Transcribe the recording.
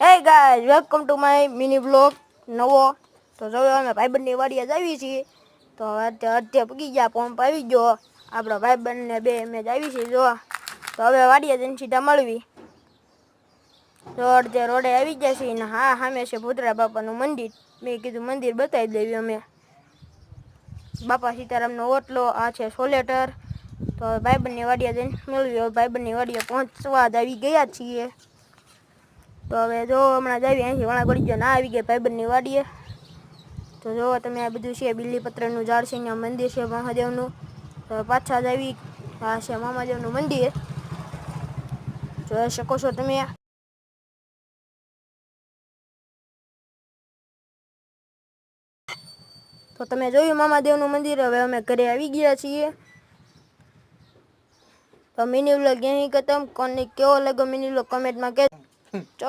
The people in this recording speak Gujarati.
Hey guys, welcome to my mini blog નવો. તો જો અમે ભાઈબંધની વાડીએ જ આવી છીએ. તો અત્યારે પગી ગયા, પંપ આવી ગયો. આપણા ભાઈબંધને બે અમે જ આવી છીએ જો. તો હવે વાડીએ જઈને સીધા મળવી. તો અડધે રોડે આવી ગયા છીએ ને હા સામે છે ભૂતરા બાપાનું મંદિર. મેં કીધું મંદિર બતાવી દેવી અમે. બાપા સીતારામનો ઓટલો, આ છે સોલેટર. તો ભાઈબંધની વાડીએ જઈને મળવી. હવે ભાઈબંધની વાડીએ પહોંચવા જ આવી ગયા છીએ. તો હવે જો હમણાં જ આવી અહીંથી વણા ગળી ગયો ના આવી ગયા ભાઈબંધની વાડીએ. તો જો તમે આ બધું છે બીલીપત્રનું ઝાડ છે, અહીંયા મંદિર છે મહાદેવનું. તો પાછા જ આવી, આ છે મામાદેવનું મંદિર, જોઈ શકો છો તમે. તો તમે જોયું મામાદેવનું મંદિર. હવે અમે ઘરે આવી ગયા છીએ. તો મિની વ્લોગ અહીં ખતમ. કોને કેવો લાગ્યો મિની વ્લોગ કમેન્ટમાં કહેજો.